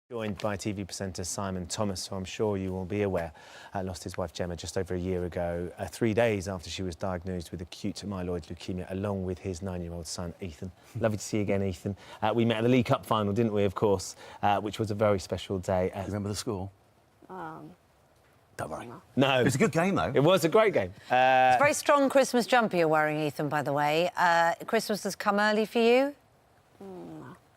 Joined by TV presenter Simon Thomas, who I'm sure you will be aware lost his wife Gemma just over a year ago, 3 days after she was diagnosed with acute myeloid leukemia, along with his 9-year-old son, Ethan. Lovely to see you again, Ethan. We met at the League Cup final, didn't we, of course, which was a very special day. Remember the score? Don't worry. No. It was a good game, though. It was a great game. It's a very strong Christmas jumper you're wearing, Ethan, by the way. Christmas has come early for you?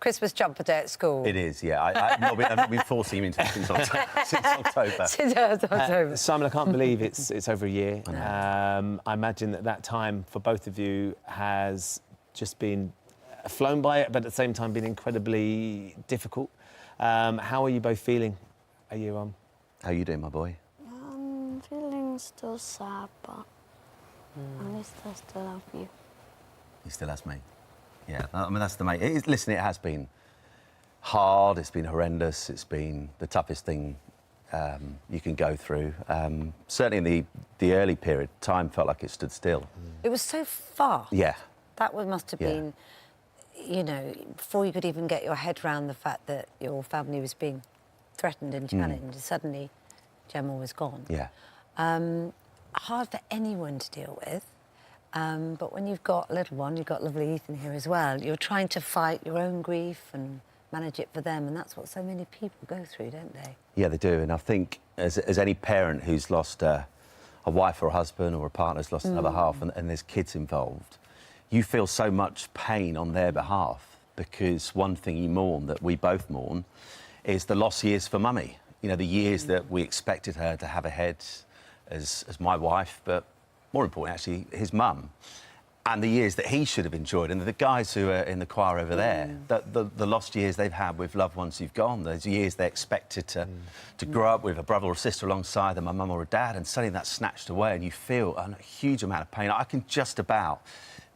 Christmas jumper day at school. It is, yeah. I've not been forcing him into this since October. Since October. Simon, I can't believe it's over a year. I imagine that time for both of you has just been flown by it, but at the same time been incredibly difficult. How are you both feeling a year on? How are you doing, my boy? I'm feeling still sad, but at least I still have you. He still has me. Yeah, I mean, that's the main... Listen, it has been hard, it's been horrendous, it's been the toughest thing you can go through. Certainly in the early period, time felt like it stood still. It was so fast. Yeah. That must have been, you know, before you could even get your head around the fact that your family was being threatened and challenged, suddenly Gemma was gone. Yeah. Hard for anyone to deal with. But when you've got a little one, you've got lovely Ethan here as well, you're trying to fight your own grief and manage it for them, and that's what so many people go through, don't they? Yeah, they do, and I think as any parent who's lost a wife or a husband or a partner who's lost another half and there's kids involved, you feel so much pain on their behalf, because one thing you mourn, that we both mourn, is the lost years for Mummy. You know, the years that we expected her to have ahead as my wife, but more important, actually, his mum, and the years that he should have enjoyed, and the guys who are in the choir over there, the lost years they've had with loved ones who've gone, those years they expected to grow up with a brother or sister alongside them, a mum or a dad, and suddenly that's snatched away, and you feel a huge amount of pain. I can just about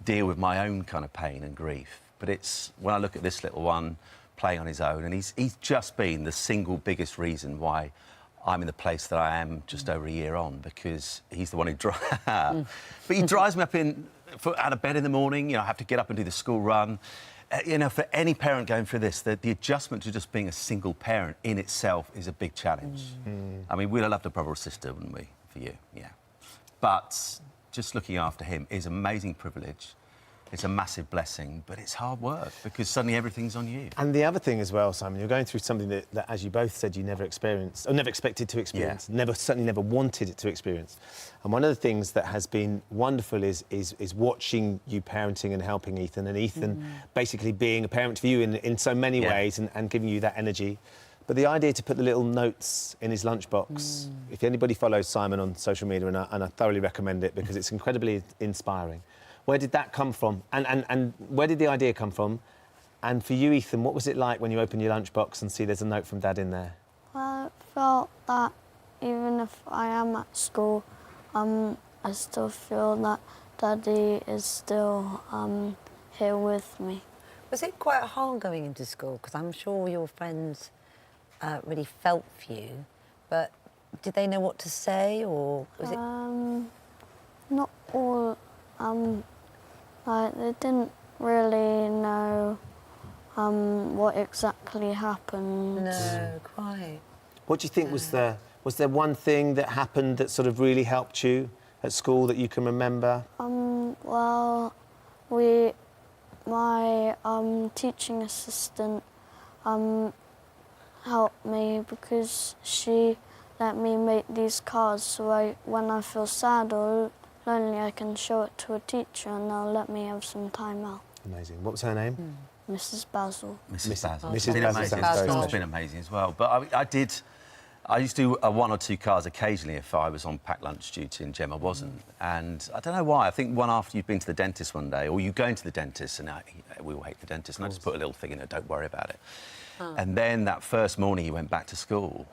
deal with my own kind of pain and grief, but it's when I look at this little one playing on his own, and he's just been the single biggest reason why I'm in the place that I am just over a year on, because he's the one who but he drives me up out of bed in the morning. You know, I have to get up and do the school run. You know, for any parent going through this, the adjustment to just being a single parent in itself is a big challenge. I mean, we'd have loved a brother or sister, wouldn't we, for you? Yeah. But just looking after him is an amazing privilege. It's a massive blessing, but it's hard work, because suddenly everything's on you. And the other thing as well, Simon, you're going through something that as you both said, you never experienced, or never expected to experience, certainly never wanted it to experience. And one of the things that has been wonderful is watching you parenting and helping Ethan, and Ethan basically being a parent for you in so many ways and giving you that energy. But the idea to put the little notes in his lunchbox, if anybody follows Simon on social media, and I thoroughly recommend it because it's incredibly inspiring. Where did that come from? And where did the idea come from? And for you, Ethan, what was it like when you open your lunchbox and see there's a note from Dad in there? Well, I felt that even if I am at school, I still feel that Daddy is still here with me. Was it quite hard going into school? Because I'm sure your friends really felt for you, but did they know what to say, or was it...? Not all. Like, they didn't really know what exactly happened. No, quite. What do you think was there one thing that happened that sort of really helped you at school that you can remember? Well, my teaching assistant helped me, because she let me make these cards, so when I feel sad or lonely, I can show it to a teacher and they'll let me have some time out. Amazing. What was her name? Mrs. Basil. Mrs. Basil. Mrs. Basil. It's been amazing as well. But I used to do 1 or 2 cards occasionally if I was on packed lunch duty and Gemma wasn't. And I don't know why. I think one after you've been to the dentist one day, or you go into the dentist, and we all hate the dentist, and I just put a little thing in there, don't worry about it. And then that first morning he went back to school.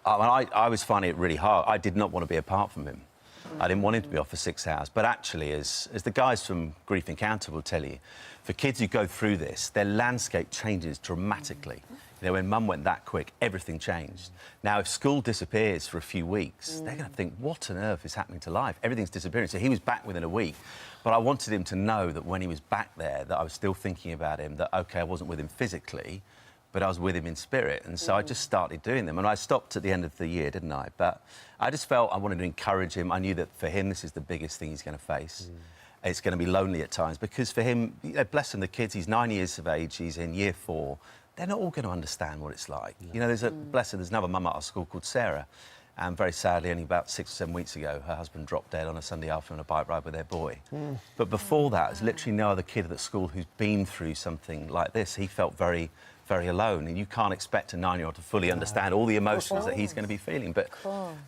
I was finding it really hard. I did not want to be apart from him. I didn't want him to be off for 6 hours. But actually, as the guys from Grief Encounter will tell you, for kids who go through this, their landscape changes dramatically. You know, when Mum went that quick, everything changed. Now, if school disappears for a few weeks, they're going to think, what on earth is happening to life? Everything's disappearing. So he was back within a week. But I wanted him to know that when he was back there, that I was still thinking about him, that, OK, I wasn't with him physically, but I was with him in spirit. And so I just started doing them. And I stopped at the end of the year, didn't I? But I just felt I wanted to encourage him. I knew that for him, this is the biggest thing he's going to face. It's going to be lonely at times because for him, you know, bless him, the kids, he's 9 years of age, he's in year 4. They're not all going to understand what it's like. You know, bless her, there's another mum at our school called Sarah. And very sadly, only about 6 or 7 weeks ago, her husband dropped dead on a Sunday afternoon on a bike ride with their boy. But before that, there's literally no other kid at the school who's been through something like this. He felt very, very alone. And you can't expect a 9-year-old to fully understand all the emotions that he's going to be feeling. But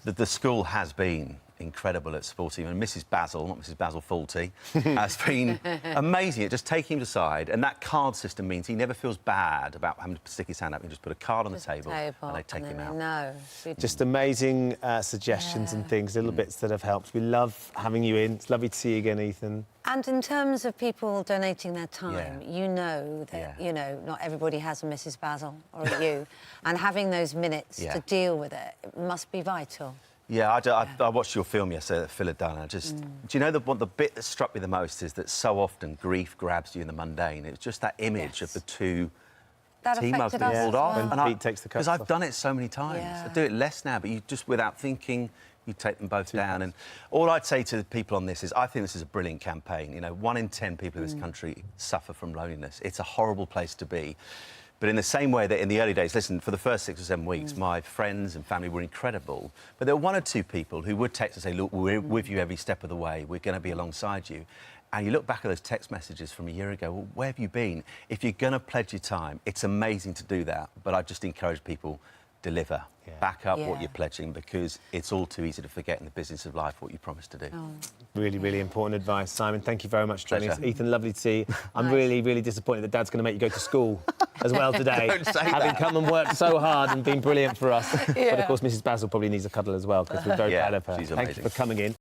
the school has been incredible at supporting him. And Mrs. Basil, not Mrs. Basil Faulty, has been amazing at just taking him aside. And that card system means he never feels bad about having to stick his hand up. He can just put a card on the table and they take him out. No. Just amazing suggestions and things, little bits that have helped. We love having you in. It's lovely to see you again, Ethan. And in terms of people donating their time, you know that, you know, not everybody has a Mrs. Basil or a you. And having those minutes to deal with it must be vital. Yeah, I watched your film yesterday that Phil had done. And do you know the bit that struck me the most is that so often grief grabs you in the mundane. It's just that image of the two team ups being pulled off. When Pete takes the cups off. Because I've done it so many times. I do it less now, but you just, without thinking, you take them both down. And all I'd say to the people on this is I think this is a brilliant campaign. You know, 1 in 10 people in this country suffer from loneliness. It's a horrible place to be. But in the same way that in the early days, listen, for the first 6 or 7 weeks, my friends and family were incredible. But there were 1 or 2 people who would text and say, look, we're with you every step of the way. We're going to be alongside you. And you look back at those text messages from a year ago, well, where have you been? If you're going to pledge your time, it's amazing to do that. But I just encourage people, deliver. Back up what you're pledging, because it's all too easy to forget in the business of life what you promised to do. Really, really important advice. Simon, thank you very much for joining us. Pleasure. Ethan, lovely to see you. I'm really, really disappointed that Dad's going to make you go to school as well today. Don't say Having that. come and worked so hard and been brilliant for us. But, of course, Mrs. Basil probably needs a cuddle as well, because we're very proud of her. She's Thank you amazing. for coming in.